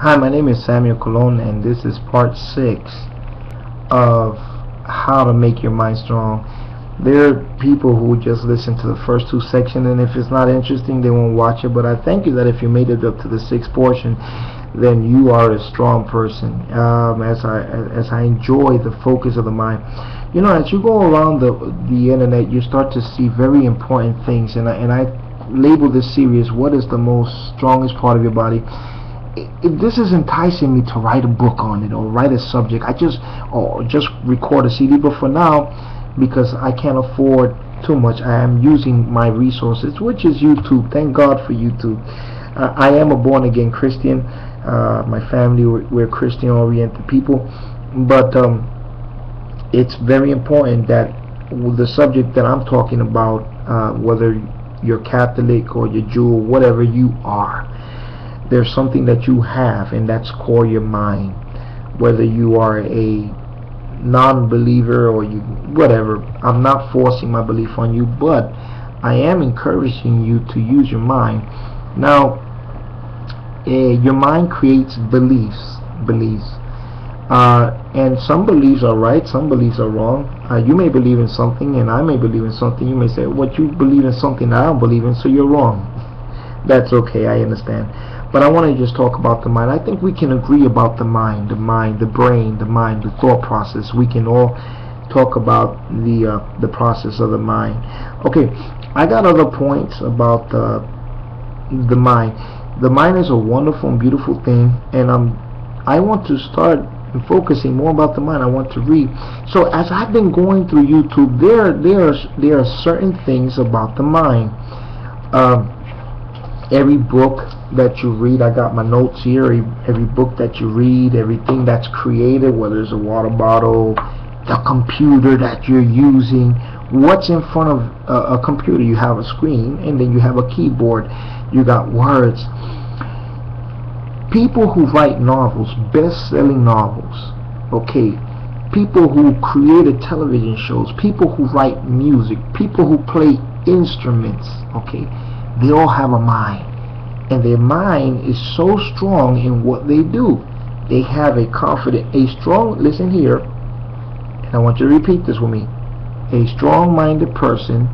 Hi, my name is Samuel Colon, and this is part 6 of how to make your mind strong. There are people who just listen to the first 2 sections, and if it's not interesting, they won't watch it. But I thank you that if you made it up to the 6th portion, then you are a strong person. As I enjoy the focus of the mind, as you go around the internet, you start to see very important things, and I label this series, "What is the most strongest part of your body?" If this is enticing me to write a book on it or write a subject, I just record a CD. But for now, because I can't afford too much, I am using my resources, which is YouTube. Thank God for YouTube. I am a born again Christian. My family, we're Christian oriented people, but it's very important that the subject that I'm talking about, whether you're Catholic or you're Jew or whatever you are, there's something that you have, and that's called your mind. Whether you are a non-believer or you whatever, I'm not forcing my belief on you, but I am encouraging you to use your mind. Now, your mind creates beliefs, and some beliefs are right, some beliefs are wrong. You may believe in something, and I may believe in something. You may say, "What, you believe in something I don't believe in, so you're wrong." That's okay, I understand. But I want to just talk about the mind. I think we can agree about the mind, the brain, the thought process. We can all talk about the process of the mind. Okay, I got other points about the mind. The mind is a wonderful and beautiful thing, and I want to start focusing more about the mind. I want to read. So as I've been going through YouTube, there are certain things about the mind. Every book that you read, I got my notes here. Every book that you read, everything that's created, whether it's a water bottle, the computer that you're using, what's in front of a computer? You have a screen, and then you have a keyboard. You got words. People who write novels, best-selling novels, okay, people who created television shows, people who write music, people who play instruments, okay, they all have a mind, and their mind is so strong in what they do. They have a strong, listen here, and I want you to repeat this with me. A strong-minded person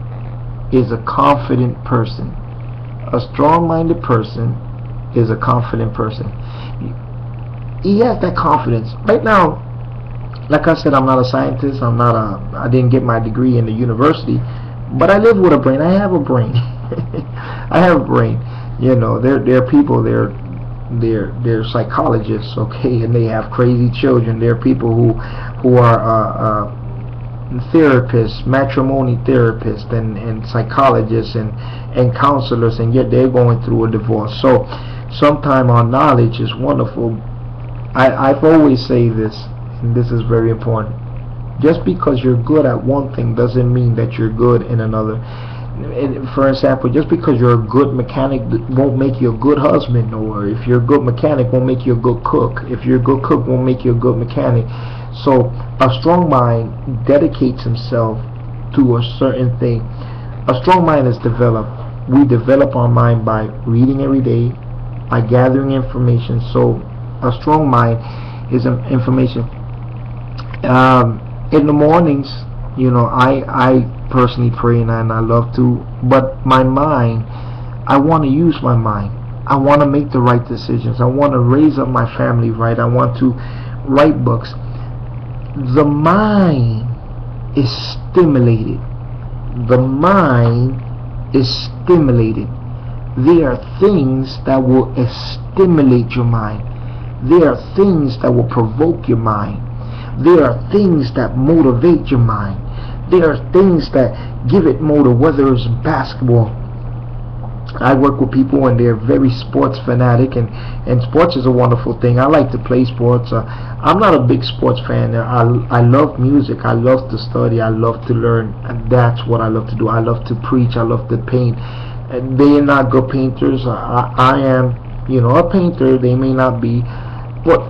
is a confident person. A strong-minded person is a confident person. He has that confidence. Right now, like I said, I'm not a scientist. I didn't get my degree in the university, but I live with a brain. I have a brain. I have a brain. There are people, they're psychologists, okay, and they have crazy children. There are people who are therapists, matrimony therapists, and psychologists and counselors, and yet they're going through a divorce. So sometimes our knowledge is wonderful. I've always say this, and this is very important. Just because you're good at one thing doesn't mean that you're good in another. For example, just because you're a good mechanic won't make you a good husband, or if you're a good mechanic won't make you a good cook. If you're a good cook won't make you a good mechanic. So a strong mind dedicates himself to a certain thing. A strong mind is developed. We develop our mind by reading every day, by gathering information. So a strong mind is information. In the mornings, I personally pray, and I love to, but my mind, I want to use my mind. I want to make the right decisions. I want to raise up my family right. I want to write books. The mind is stimulated. The mind is stimulated. There are things that will stimulate your mind. There are things that will provoke your mind. There are things that motivate your mind. There are things that give it motive, whether it's basketball. I work with people and they're very sports fanatic, and sports is a wonderful thing. I like to play sports. I'm not a big sports fan. I love music. I love to study. I love to learn. And that's what I love to do. I love to preach. I love to paint. And they are not good painters. I am, a painter. They may not be, but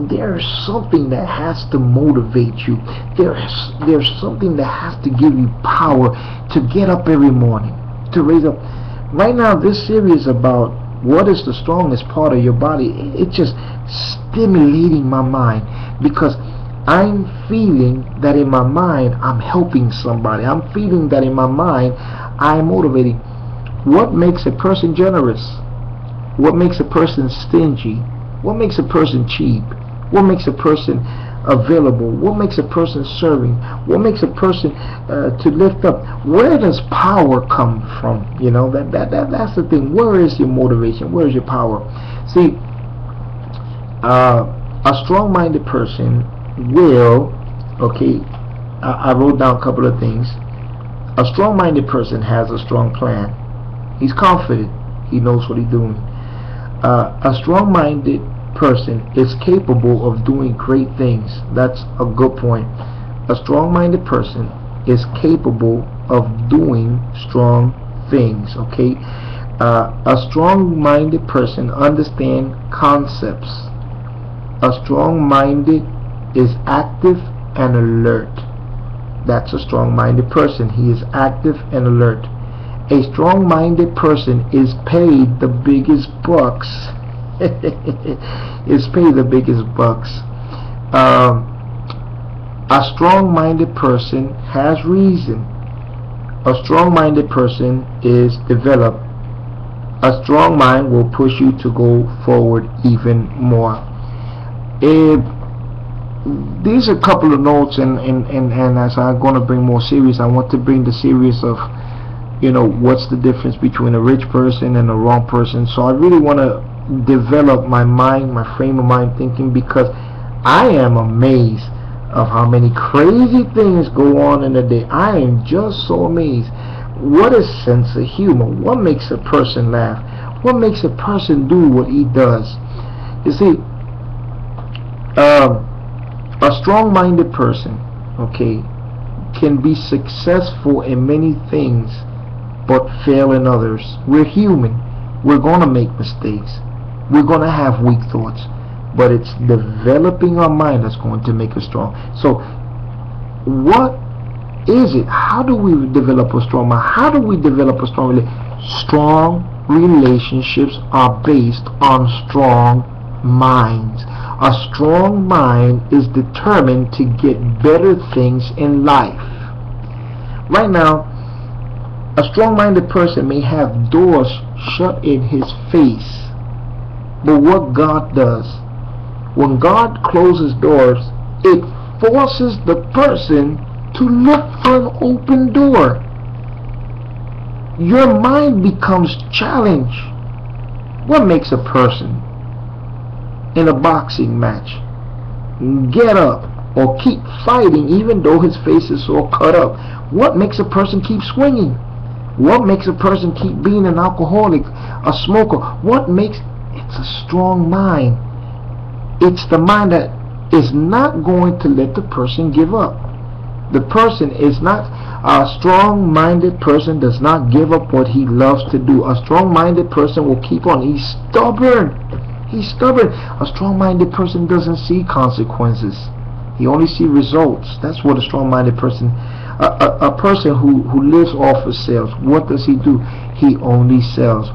there's something that has to motivate you. There's something that has to give you power to get up every morning, to raise up. Right now, this series is about What is the strongest part of your body? It's just stimulating my mind, because I'm feeling that in my mind I'm helping somebody. I'm feeling that in my mind I'm motivating. What makes a person generous? What makes a person stingy? What makes a person cheap? What makes a person available? What makes a person serving? What makes a person to lift up? Where does power come from? You know, that's the thing. Where is your motivation? Where is your power? See, a strong-minded person will, okay, I wrote down a couple of things. A strong-minded person has a strong plan. He's confident. He knows what he's doing. A strong-minded person is capable of doing great things. That's a good point. A strong-minded person is capable of doing strong things. Okay, a strong-minded person understands concepts. A strong-minded is active and alert. That's a strong-minded person. He is active and alert. A strong-minded person is paid the biggest bucks. Is paid the biggest bucks. A strong-minded person has reason. A strong-minded person is developed. A strong mind will push you to go forward even more. These are a couple of notes, and as I'm going to bring more series, I want to bring the series of, you know, what's the difference between a rich person and a wrong person. So I really want to develop my mind, my frame of mind thinking, because I am amazed of how many crazy things go on in a day. I am just so amazed. What is sense of humor? What makes a person laugh? What makes a person do what he does? You see, a strong-minded person, okay, can be successful in many things but fail in others. We're human. We're going to make mistakes. We're going to have weak thoughts. But it's developing our mind that's going to make us strong. So what is it? How do we develop a strong mind? How do we develop a strong relationship? Strong relationships are based on strong minds. A strong mind is determined to get better things in life. Right now, a strong-minded person may have doors shut in his face, but what God does, when God closes doors, it forces the person to look for an open door. Your mind becomes challenged. What makes a person in a boxing match get up or keep fighting even though his face is so cut up? What makes a person keep swinging? What makes a person keep being an alcoholic, a smoker? What makes it's a strong mind. It's the mind that is not going to let the person give up. The person is not, a strong-minded person does not give up what he loves to do. A strong-minded person will keep on. He's stubborn. He's stubborn. A strong-minded person doesn't see consequences. He only sees results. That's what a strong-minded person, a person who lives off of sales, what does he do? He only sells.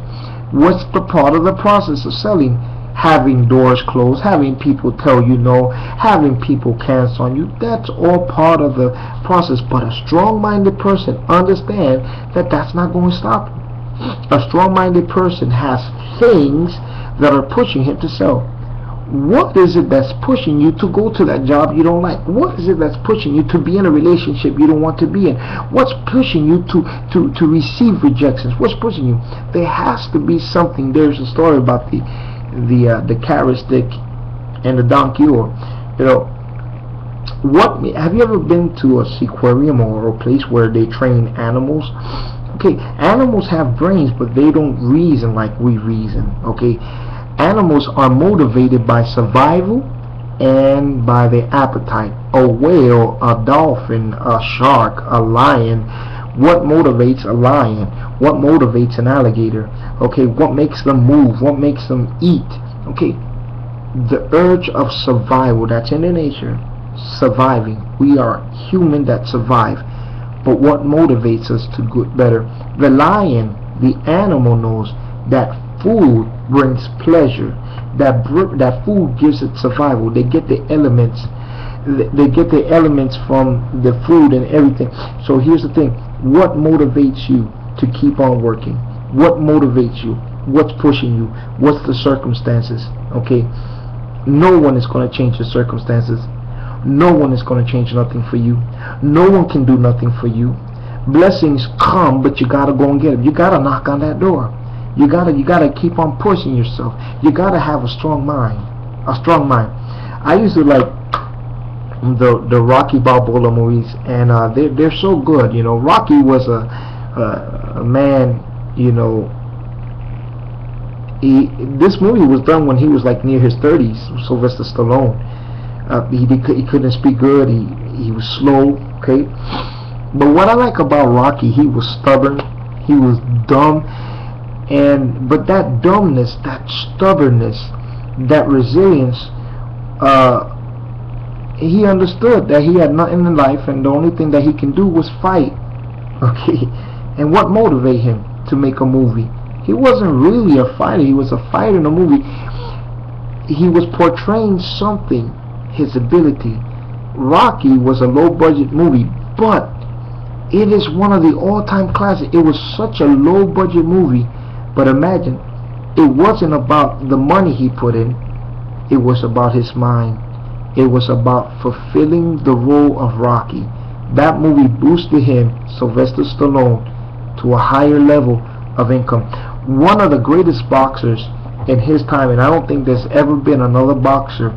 What's the part of the process of selling? Having doors closed, having people tell you no, having people cancel on you. That's all part of the process. But a strong-minded person understands that that's not going to stop him. A strong-minded person has things that are pushing him to sell. What is it that's pushing you to go to that job you don't like? What is it that's pushing you to be in a relationship you don't want to be in? What's pushing you to receive rejections? What's pushing you? There has to be something. There's a story about the carrot stick and the donkey, or you know, what? Have you ever been to a seaquarium or a place where they train animals? Okay, animals have brains, but they don't reason like we reason. Okay, animals are motivated by survival and by their appetite. A whale, a dolphin, a shark, a lion. What motivates a lion? What motivates an alligator? Okay, what makes them move? What makes them eat? Okay, the urge of survival, that's in their nature. Surviving. We are human that survive. But what motivates us to get better? The lion, the animal, knows that food brings pleasure. That food gives it survival. They get the elements. They get the elements from the food and everything. So here's the thing: what motivates you to keep on working? What motivates you? What's pushing you? What's the circumstances? Okay, no one is going to change the circumstances. No one is going to change nothing for you. No one can do nothing for you. Blessings come, but you gotta go and get them. You gotta knock on that door. You gotta keep on pushing yourself. You gotta have a strong mind. A strong mind. I used to like the Rocky Balboa movies, and they're so good. You know, Rocky was a man. You know, this movie was done when he was like near his 30s. Sylvester Stallone. He couldn't speak good. He was slow. Okay. But what I like about Rocky, he was stubborn, he was dumb, but that dumbness, that stubbornness, that resilience, he understood that he had nothing in life, and the only thing that he can do was fight. Okay, and what motivated him to make a movie? He wasn't really a fighter. He was a fighter in a movie. He was portraying something, his ability. Rocky was a low-budget movie, but it is one of the all-time classics. It was such a low-budget movie, but imagine, it wasn't about the money he put in. It was about his mind. It was about fulfilling the role of Rocky. That movie boosted him, Sylvester Stallone, to a higher level of income. One of the greatest boxers in his time, and I don't think there's ever been another boxer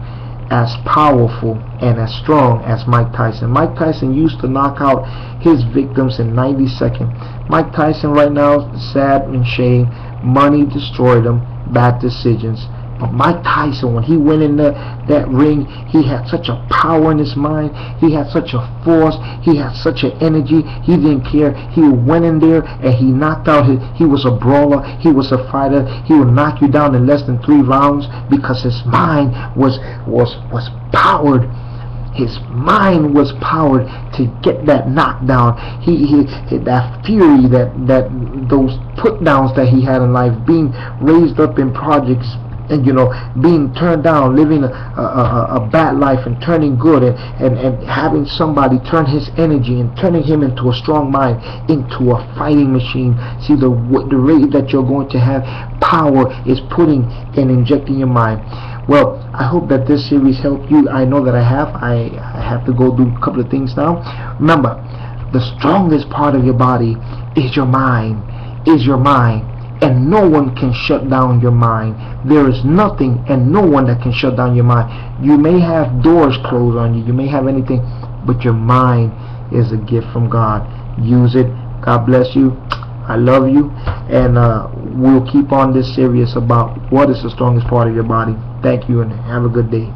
as powerful and as strong as Mike Tyson. Mike Tyson used to knock out his victims in 90 seconds. Mike Tyson right now, sad and shame, money destroyed him, bad decisions. But Mike Tyson, when he went in that ring, he had such a power in his mind. He had such a force. He had such an energy. He didn't care. He went in there and he knocked out he was a brawler. He was a fighter. He would knock you down in less than 3 rounds because his mind was powered. His mind was powered to get that knockdown. He that fury, that those put downs that he had in life, being raised up in projects, and you know, being turned down, living a bad life and turning good, and having somebody turn his energy and turning him into a strong mind, into a fighting machine. See, the rate that you're going to have power is putting and injecting your mind. Well, I hope that this series helped you. I know that I have. I have to go do a couple of things now. Remember, the strongest part of your body is your mind. And no one can shut down your mind. There is nothing and no one that can shut down your mind. You may have doors closed on you. You may have anything, but your mind is a gift from God. Use it. God bless you. I love you. And we'll keep on this series about what is the strongest part of your body. Thank you and have a good day.